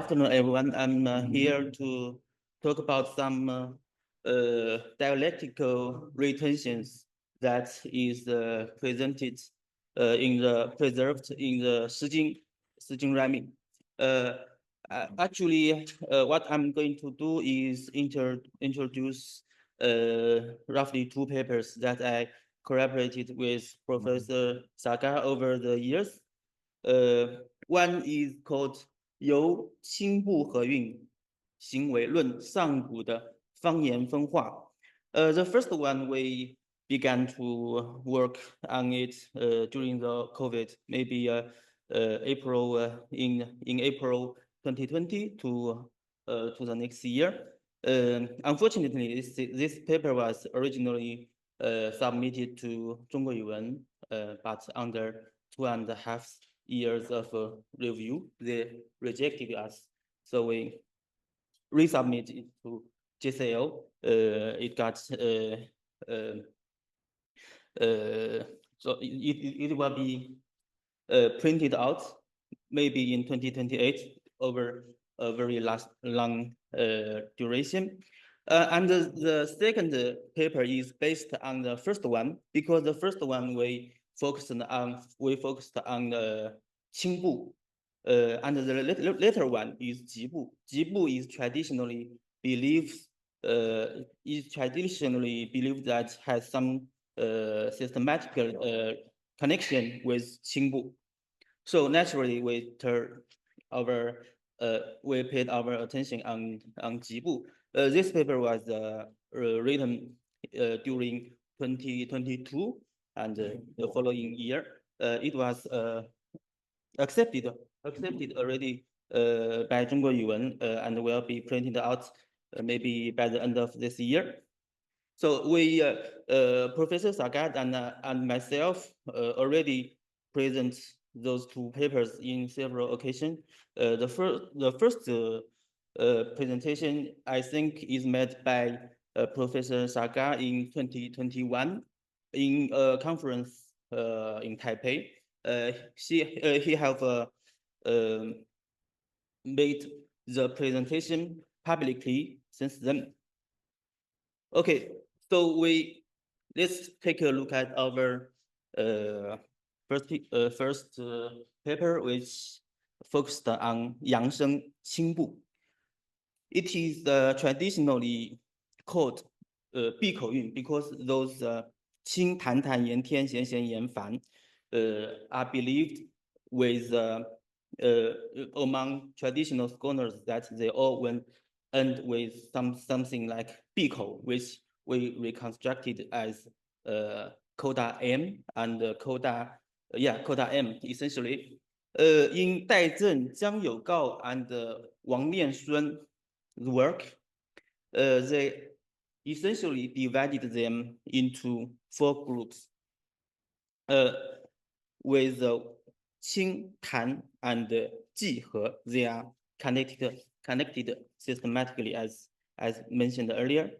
afternoon, everyone. I'm here to talk about some dialectical retentions that is presented preserved in the Shijing rhyming. Actually, what I'm going to do is introduce roughly two papers that I collaborated with Professor Saga over the years. One is called 由轻部合韵行为论上古的方言分化. The first one we began to work on it during the COVID, maybe April in April 2020 to the next year. Unfortunately, this paper was originally submitted to 中国语文, but under 2.5 years of review, they rejected us. So we resubmitted it to JCL. It got so it will be printed out maybe in 2028 over a very long duration. And the second paper is based on the first one, because the first one we focused on Qingbu, and the later one is Jibu. Jibu is traditionally believed that has some systematical connection with Qingbu. So naturally, we paid our attention on Jibu. This paper was written during 2022, and the following year, it was accepted already by 中国语文 and will be printed out maybe by the end of this year. So we, Professor Sagat and myself, already present those two papers in several occasions. The first presentation, I think, is made by Professor Saga in 2021 in a conference in Taipei. He have made the presentation publicly since then. Okay, so let's take a look at our first paper, which focused on Yangsheng Qingbu. It is traditionally called 闭口韵 because those 清谈谈言天咸咸言繁 are believed with among traditional scholars that they all will end with something like 闭口, which we reconstructed as coda M and coda M essentially. In Dai Zhen, Jiang Yougao, and Wang Lianshun's work, they essentially divided them into 4 groups. With Qing, Tan, and Ji He, they are connected systematically as mentioned earlier.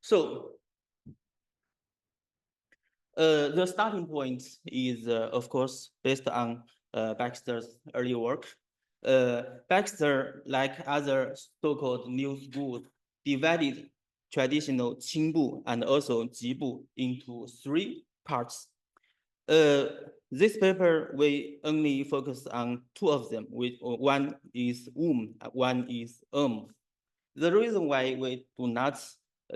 So the starting point is, of course, based on Baxter's early work. Baxter, like other so-called new schools, divided traditional Qingbu and also Jibu into 3 parts. This paper, we only focus on 2 of them. One is one is The reason why we do not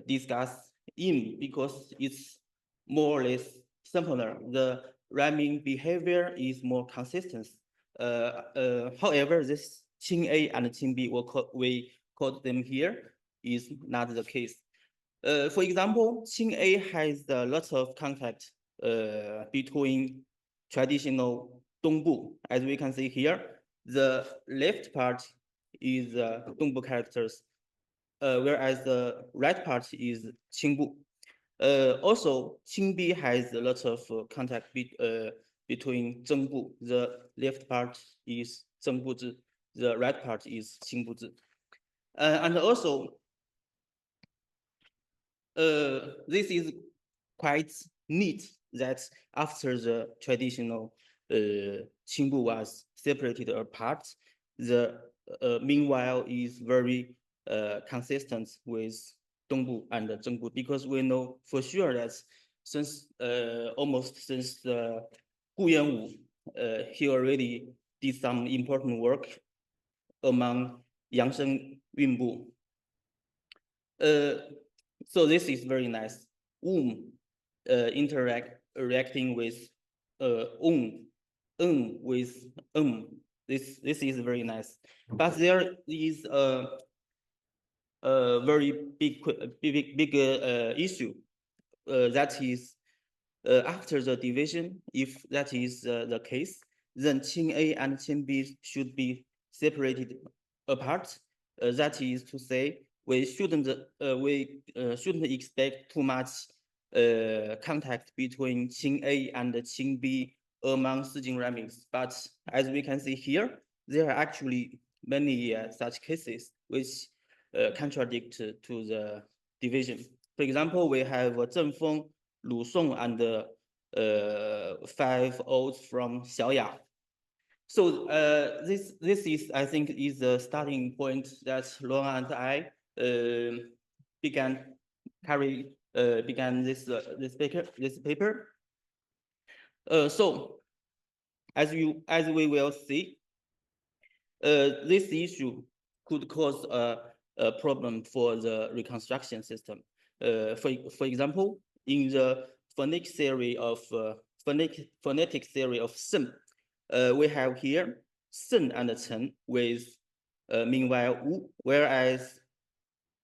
discuss because it's more or less simpler. The rhyming behavior is more consistent. However, this Qing A and Qing B, we called them here, is not the case. For example, Qing A has a lot of contact between traditional Dongbu. As we can see here, the left part is Dongbu characters, whereas the right part is Qingbu. Also, Qing B has a lot of contact between Zhengbu. The left part is Zhengbu, the right part is Qingbu. And also, this is quite neat that after the traditional Qingbu was separated apart, the meanwhile is very consistent with Dongbu and Zhengbu, because we know for sure that since almost since Gu Yanwu, he already did some important work among Yangsheng Yunbu. So this is very nice. Interacting with with This is very nice. But there is a very big issue. That is, after the division, if that is the case, then Qing A and Qing B should be separated apart. That is to say, we shouldn't expect too much contact between Qing A and Qing B among Shijing rhymings. But as we can see here, there are actually many such cases which contradict to the division. For example, we have Zhengfeng, Lu Song, and 5 odes from Xiaoya. So this is, I think, is the starting point that Luan and I began this paper. So as we will see, this issue could cause a problem for the reconstruction system. For example, in the phonetic theory of Sen, we have here Sen and Chen with meanwhile Wu, whereas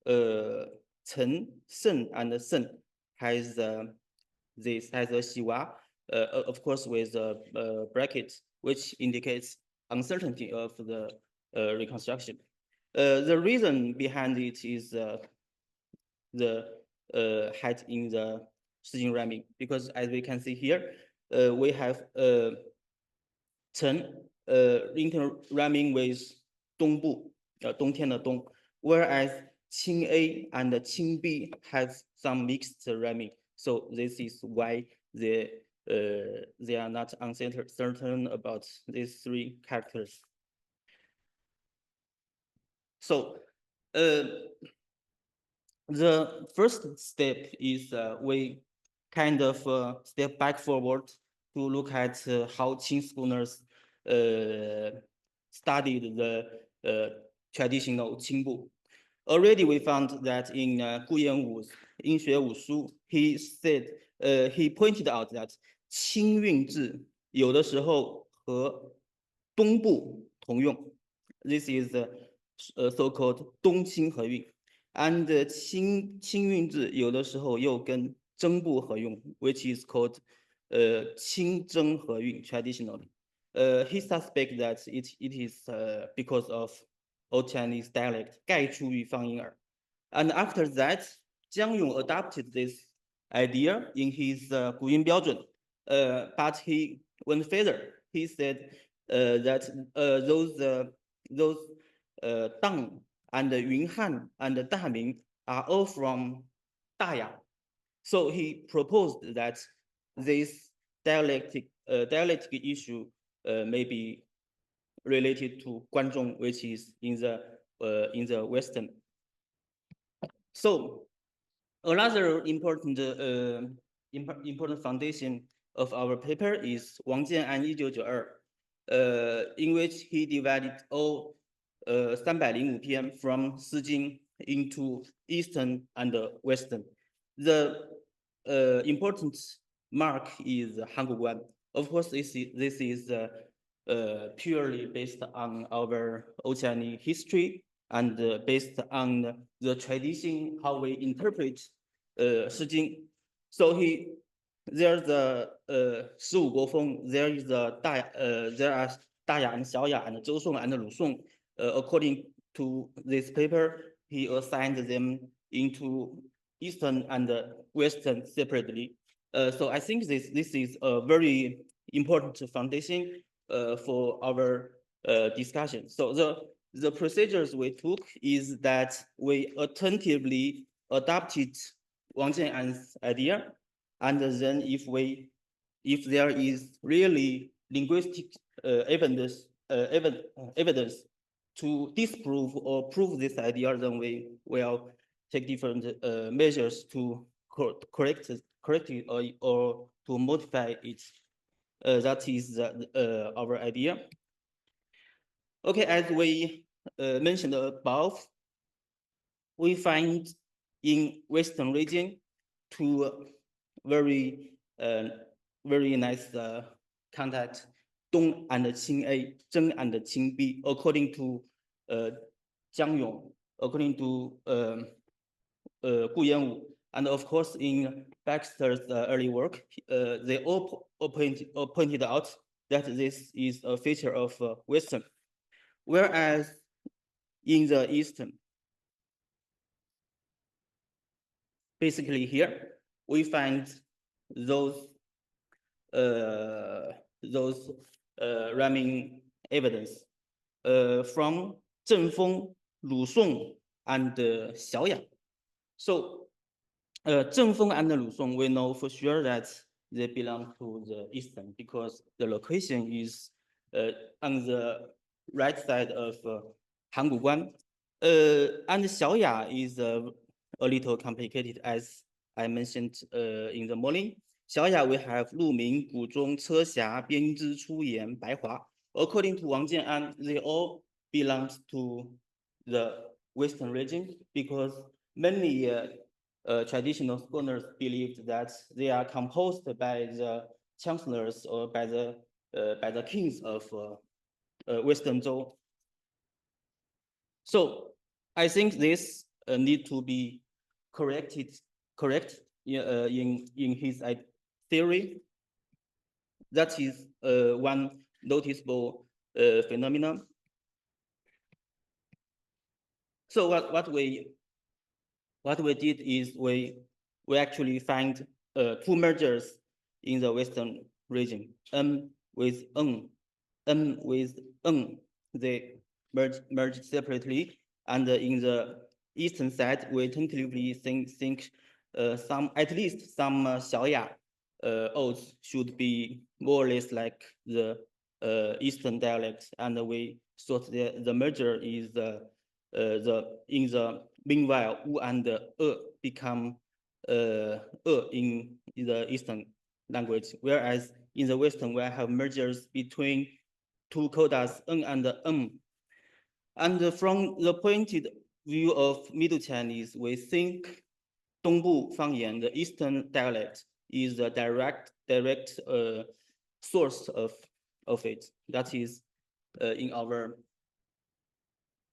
Chen, Sen, and Sen has this has a Xiwa, of course with a bracket, which indicates uncertainty of the reconstruction. The reason behind it is the height in the Shijing rhyming, because as we can see here, we have Chen inter-rhyming with Dongbu, 冬天的冬, whereas Qing A and Qing B have some mixed rhyming. So this is why they are not certain about these 3 characters. So the first step is we kind of step back forward to look at how Qing schooners studied the traditional Qingbu. Already we found that in Gu Yanwu's 音学五书, he said, he pointed out that 清韵字有的时候和东部同用. This is so-called 东清合韵. And 清韵字有的时候又跟征部合用, which is called 清征合韵 traditionally. He suspects that it is because of Old Chinese dialect 盖出于方音耳. And after that, Jiang Yong adopted this idea in his 古音标准, but he went further. He said that those Dang and Yunhan and Daming are all from Daya. So he proposed that this dialectic issue may be related to Guanzhong, which is in the Western. So another important foundation of our paper is Wang Jian'an 1992, in which he divided all 305篇 from Shijing into Eastern and Western. The important mark is Hanguguan. Of course, this is purely based on our Old Chinese history and based on the tradition, how we interpret Shijing. So there's the 15 Guofeng, there is the there are Daya and Xiaoya and Zhou Song and Lu Song. According to this paper, he assigned them into Eastern and Western separately. So I think this is a very important foundation for our discussion. So the procedures we took is that we attentively adopted Wang Jian'an's idea, and then if there is really linguistic evidence to disprove or prove this idea, then we will take different measures to correct it or to modify it. That is our idea. Okay, as we mentioned above, we find in Western region two very nice contact, Dong and Qing A, Zheng and Qing B, according to Jiang Yong, according to Gu Yanwu. And of course, in Baxter's early work, they all pointed out that this is a feature of Western. Whereas in the Eastern, basically here, we find those rhyming evidence from Zhengfeng, Lu Song, and Xiaoya. So Zhengfeng and Lu Song, we know for sure that they belong to the Eastern because the location is on the right side of Hangu Guan. And Xiaoya is a little complicated, as I mentioned in the morning. Xiaoya, we have Lu Ming, Gu Zhong, Ce Xia, Bianzhi, Chu Yan, Bai Hua. According to Wang Jian'an, they all belong to the Western region because many traditional scholars believed that they are composed by the chancellors or by the kings of Western Zhou. So I think this need to be correct in his theory. That is one noticeable phenomenon. So what we did is we actually find two mergers in the Western region. With N with N, they merged separately, and in the Eastern side, we tentatively think at least some Xiaoya oaths should be more or less like the Eastern dialects, and we thought the merger is in the meanwhile U and become in the Eastern language, whereas in the Western we have mergers between two codas N and M. And from the pointed view of Middle Chinese, we think Dongbu Fangyan, the Eastern dialect, is the direct source of it. That is in our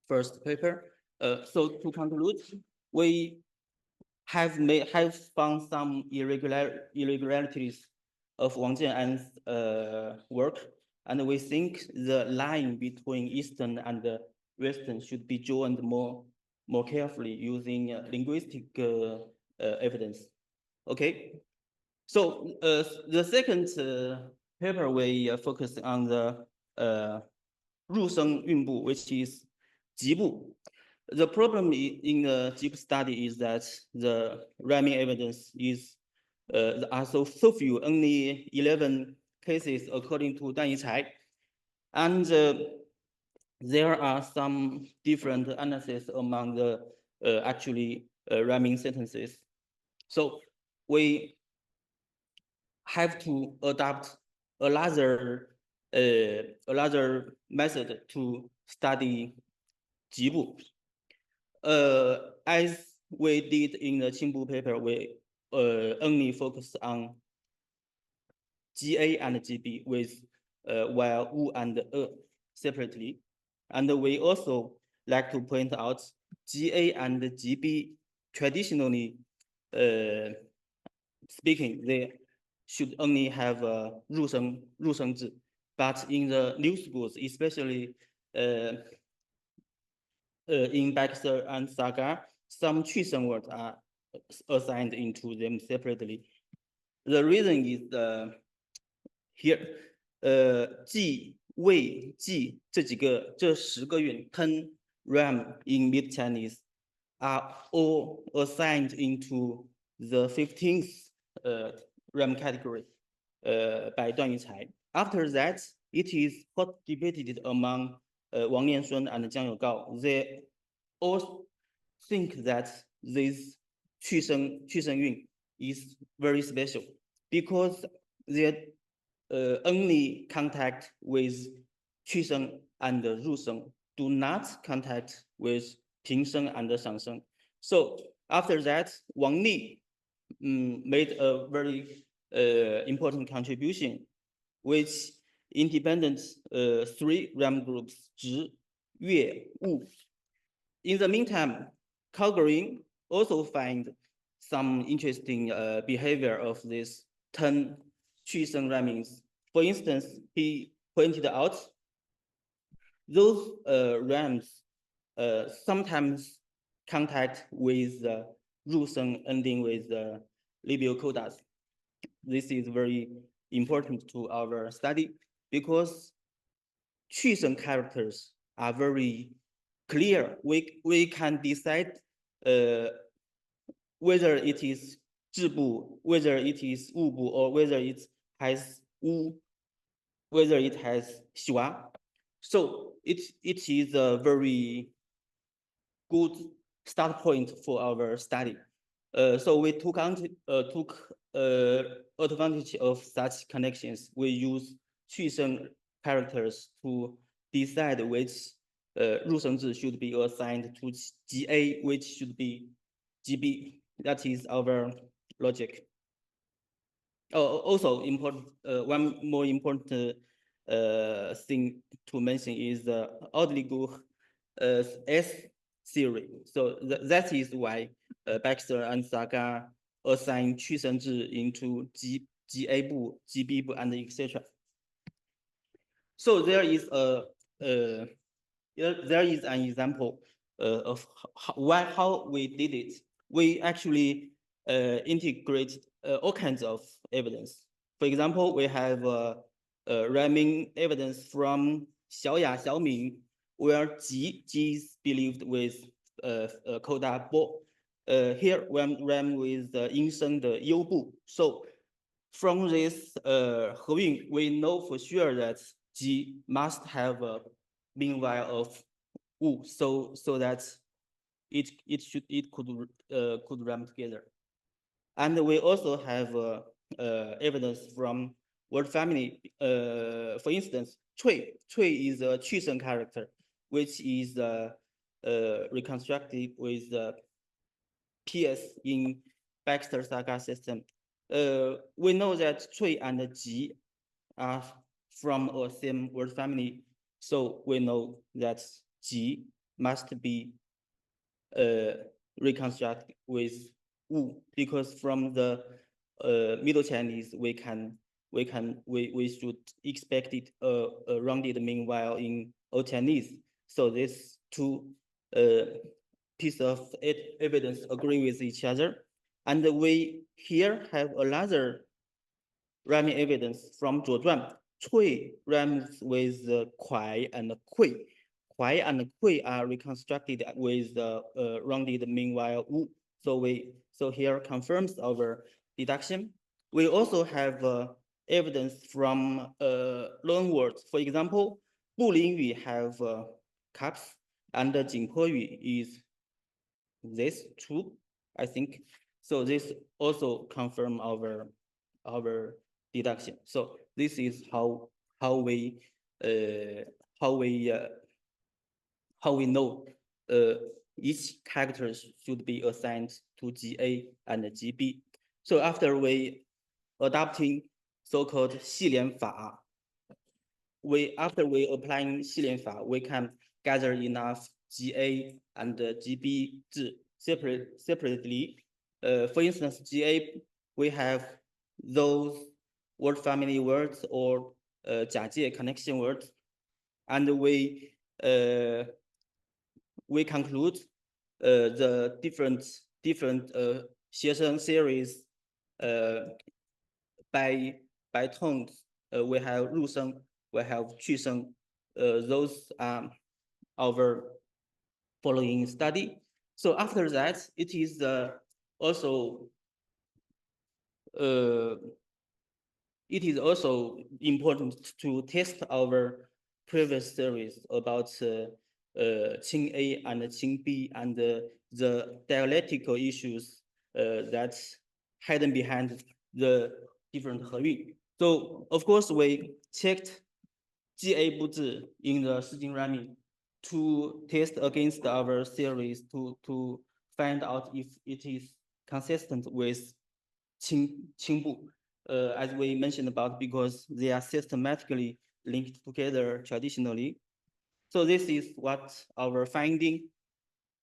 first paper. So to conclude, we have found some irregularities of Wang Jian'an's work, and we think the line between Eastern and Western should be drawn more carefully using linguistic evidence. Okay, so the second paper we focus on the Rusheng Yunbu, which is Jibu. The problem in the Jibu study is that the rhyming evidence is are so few, only 11 cases according to Dan Yichai, and there are some different analyses among the actually rhyming sentences. So we have to adopt a larger method to study Jibu. As we did in the Qingbu paper, we only focus on GA and GB with while U and separately. And we also like to point out GA and GB traditionally speaking, they should only have 入声字, but in the new schools, especially in Baxter and Saga, some 去声 words are assigned into them separately. The reason is here, 记、位、记这10个韵 10 rhyme in Mid Chinese are all assigned into the 15th rhyme category by Duan Yucai. After that, it is hot debated among Wang Lianshun and Jiang Yougao, they all think that this 去声韵 is very special because they only contact with 去声 and 入声, do not contact with 平声 and 上声. So after that, Wang Li made a very important contribution, which independent three RAM groups, 直, 乐, wu. In the meantime, Calgary also find some interesting behavior of this 10 Qisheng rhymings. For instance, he pointed out those rhymes sometimes contact with the Rusheng ending with the labial codas. This is very important to our study because Qisheng characters are very clear. We can decide whether it is 字部, whether it is 物部, or whether it has 物, whether it has xua. So it is a very good start point for our study. So we took advantage of such connections. We use 去声 characters to decide which 入声字 should be assigned to GA, which should be GB. That is our logic. Also important, one more important thing to mention is the Oudligu S theory. So that is why Baxter and Saga assign 去声字 into GA 部, GB 部, and etc. So there is an example of how we did it. We actually integrate all kinds of evidence. For example, we have rhyming evidence from Xiaoya, Xiaoming, where Ji is believed with coda bo. Here, one rhyme with Yinsheng the Youbu. So from this Heyun, we know for sure that Ji must have a meanwhile of Wu, so that it could rhyme together. And we also have evidence from word family. For instance, Cui is a 去声 character, which is reconstructed with PS in Baxter Saga system. We know that Cui and Ji are from a same word family, so we know that Ji must be reconstructed with Wu, because from the Middle Chinese we should expect it a rounded meanwhile in Old Chinese. So these two pieces of evidence agree with each other, and we here have another rhyming evidence from 左传. Cui rhymes with kuai and kui. Kuai and kui are reconstructed with the rounded meanwhile wu. So here confirms our deduction. We also have evidence from loan words. For example, 布林语 have cups, and 景颇语 is this true, I think. So this also confirm our deduction. So this is how we know each characters should be assigned to GA and GB. So after we adopting so-called 系联法, after we applying 系联法, we can gather enough GA and GB 字 separately. For instance, GA, we have those word family words or 假借 connection words, and we conclude the different 谐声 series by tones. We have 入声, we have 去声. Those are our following study. So after that, it is also important to test our previous series about Qing A and Qing B and the dialectical issues that hidden behind the different Heyun. So of course we checked GA 不字 in the Shijing ramming to test against our series to find out if it is consistent with Qingbu, as we mentioned about, because they are systematically linked together traditionally. So this is what our finding.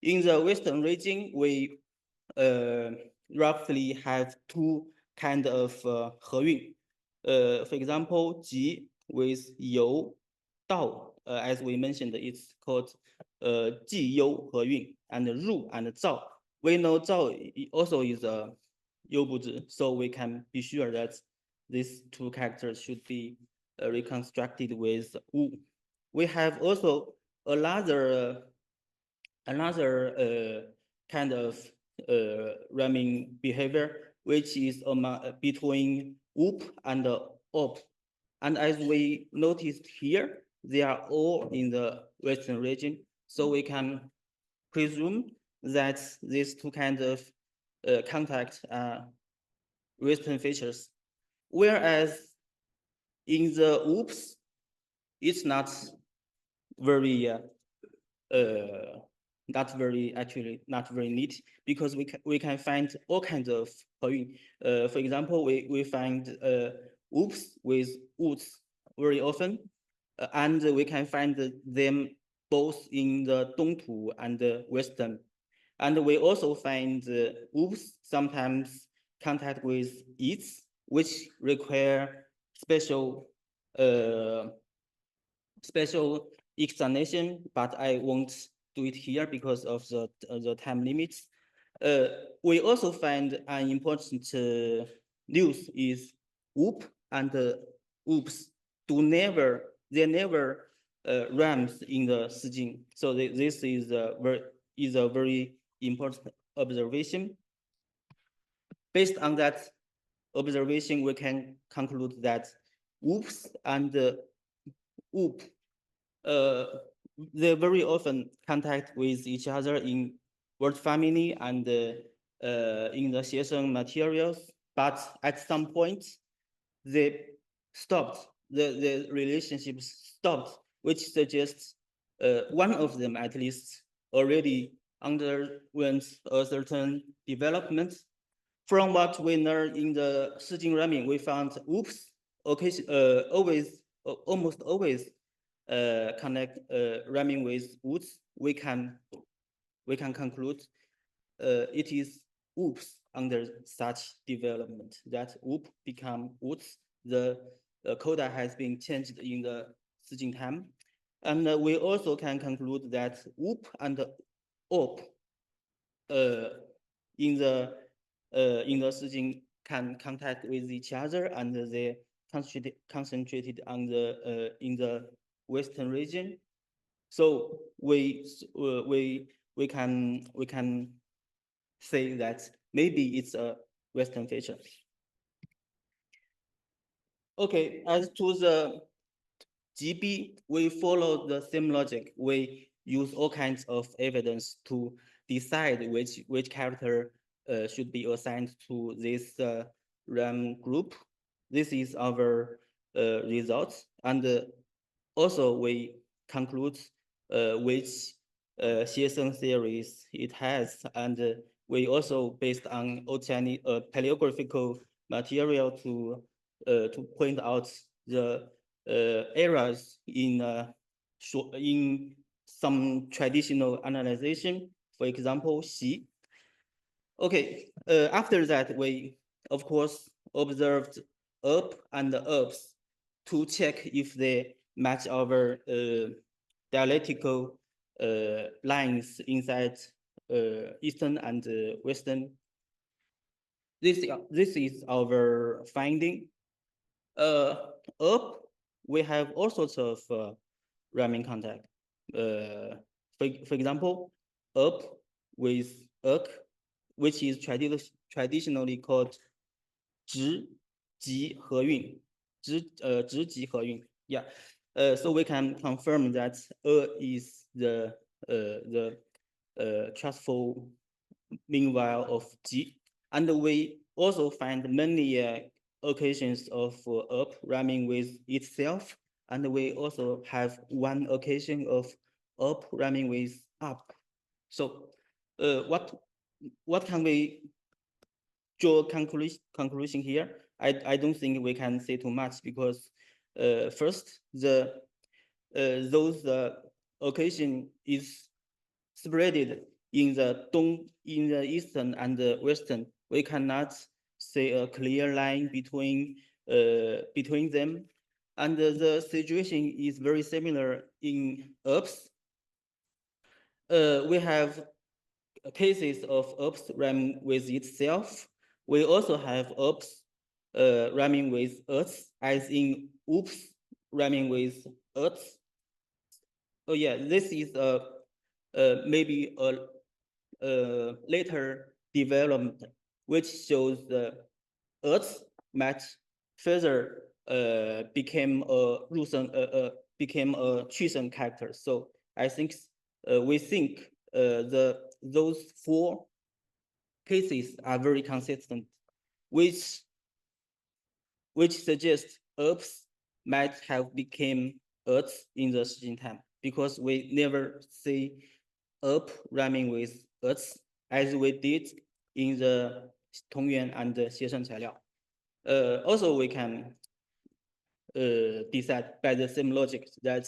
In the Western region, we roughly have two kind of Heyun. For example, Ji with You, Dao, as we mentioned, it's called Ji You Heyun, and Ru and Zhao. We know Zhao also is a You Buzi, so we can be sure that these two characters should be reconstructed with Wu. We have also another kind of rhyming behavior, which is between oop and op. And as we noticed here, they are all in the Western region. So we can presume that these two kinds of contact are Western features. Whereas in the oops, it's not very not very neat, because we can find all kinds of Heyun. For example, we find oops with woods very often, and we can find them both in the Dongtu and the Western. And we also find oops sometimes contact with its, which require special special explanation, but I won't do it here because of the time limits. We also find an important news is whoop and oops they never rhymes in the Shijing. So this is a very important observation. Based on that observation, we can conclude that whoops and whoop they very often contact with each other in word family and in the Xiesheng materials, but at some point they stopped, the relationships stopped, which suggests one of them at least already underwent a certain development. From what we learned in the Shijing Ramming, we found oops, almost always connect rhyming with woods, we can conclude it is oops under such development that oop become woods. The coda has been changed in the Shijing time, and we also can conclude that oop and op in the Shijing can contact with each other, and they concentrated on the in the Western region. So we can say that maybe it's a Western feature. Okay, as to the GB, we follow the same logic. We use all kinds of evidence to decide which character should be assigned to this RAM group. This is our results, and also we conclude which Xiesheng theories it has, and we also based on old Chinese paleographical material to point out the errors in some traditional analyzation. For example, Xi. Okay, after that we of course observed up and ups to check if they match our dialectical lines inside Eastern and Western. This is our finding. Up, we have all sorts of rhyming contact. For example, up with uk, which is traditionally called 直集合韵, 直集合韵. Yeah. So we can confirm that is the trustful meanwhile of G. And we also find many occasions of up rhyming with itself. And we also have one occasion of up rhyming with up. So what can we draw conclusion here? I don't think we can say too much because first those occasion is spreaded in the eastern and the western. We cannot say a clear line between them, and the situation is very similar in ups. We have cases of ups rhyming with itself. We also have ups rhyming with us, as in oops rhyming with us. Oh yeah, this is maybe a later development which shows the Earth might further became a became a chosen character. So I think we think those four cases are very consistent, which suggests Earths might have become Earths in the Shijing time because we never see up rhyming with Earths as we did in the Tongyuan and the Xieshan Cailiao. Also, we can decide by the same logic that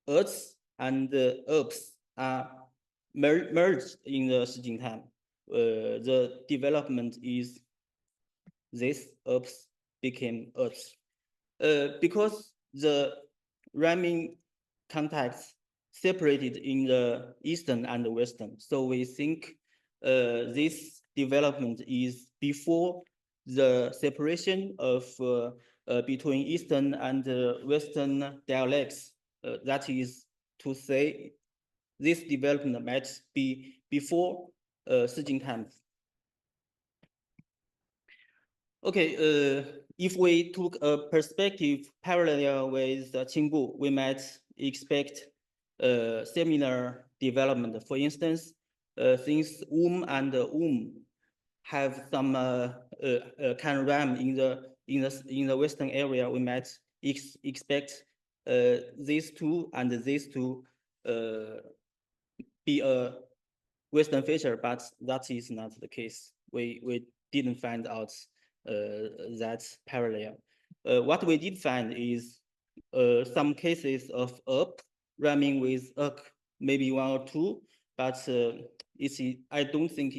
Earths and Earths are merged in the Shijing time. The development is this Earths became Earths. Because the rhyming contexts separated in the Eastern and the Western. So we think this development is before the separation of between Eastern and Western dialects. That is to say, this development might be before Shijing times. Okay, if we took a perspective parallel with Qingbu, we might expect similar development. For instance, since and have some can rhyme in the Western area, we might expect these two and these two be a Western feature, but that is not the case. We didn't find out that parallel. What we did find is some cases of up rhyming with uk, maybe one or two, but I don't think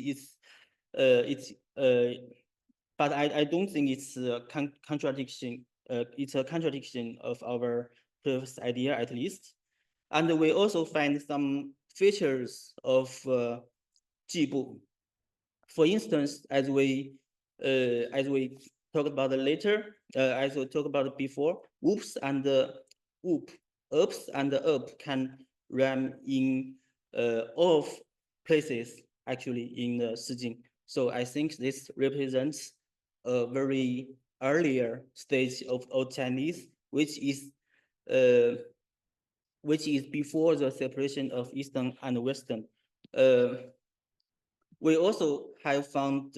but I don't think it's a contradiction. It's a contradiction of our previous idea, at least. And we also find some features of Jibu. For instance, as we talked about later, as we talked about before, oops and oop, ups and up can rhyme in all places actually in the Shijing. So I think this represents a very earlier stage of Old Chinese, which is before the separation of Eastern and Western. We also have found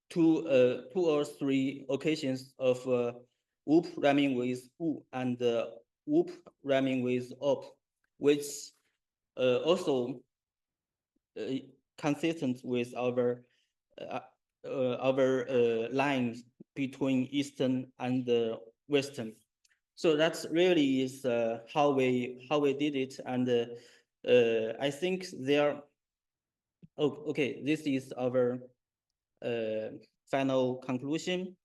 two or three occasions of oop rhyming with u and oop rhyming with op, which also consistent with our lines between Eastern and Western. So that's really is how we did it, and I think there. Oh, okay. This is our final conclusion.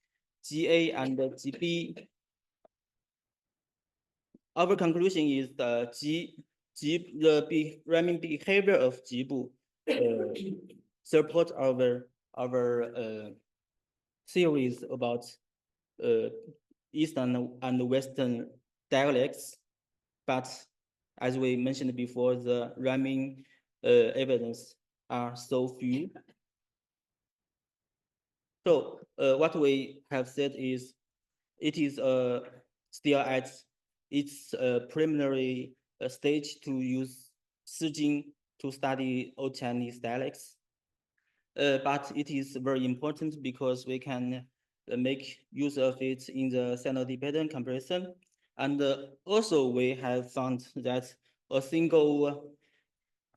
GA and GB. Our conclusion is the rhyming behavior of Jibu support our theories about Eastern and Western dialects, but as we mentioned before, the rhyming evidence are so few. So what we have said is it is still at it's a preliminary stage to use Shijing to study Old Chinese dialects. But it is very important because we can make use of it in the sino-Tibetan comparison. And also we have found that a single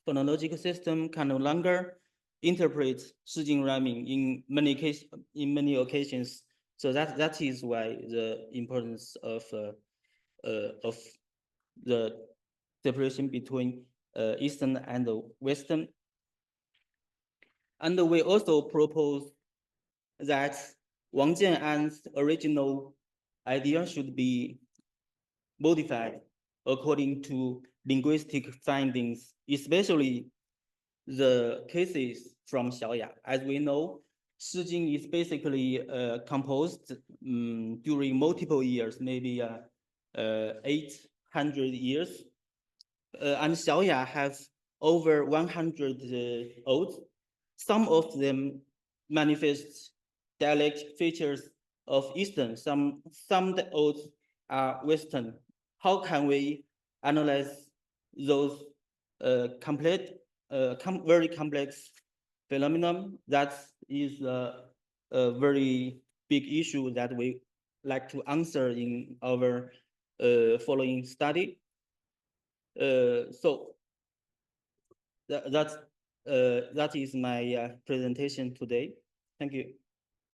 phonological system can no longer interpret Shijing rhyming in many occasions. So that is why the importance of the separation between Eastern and Western. And we also propose that Wang Jian'an's original idea should be modified according to linguistic findings, especially the cases from Xiaoya. As we know, Shijing is basically composed during multiple years, maybe 800 years. And Xiaoya has over 100 odes. Some of them manifest dialect features of Eastern, some odes are Western. How can we analyze those very complex phenomenon? That is a very big issue that we like to answer in our following study. So that is my presentation today. Thank you.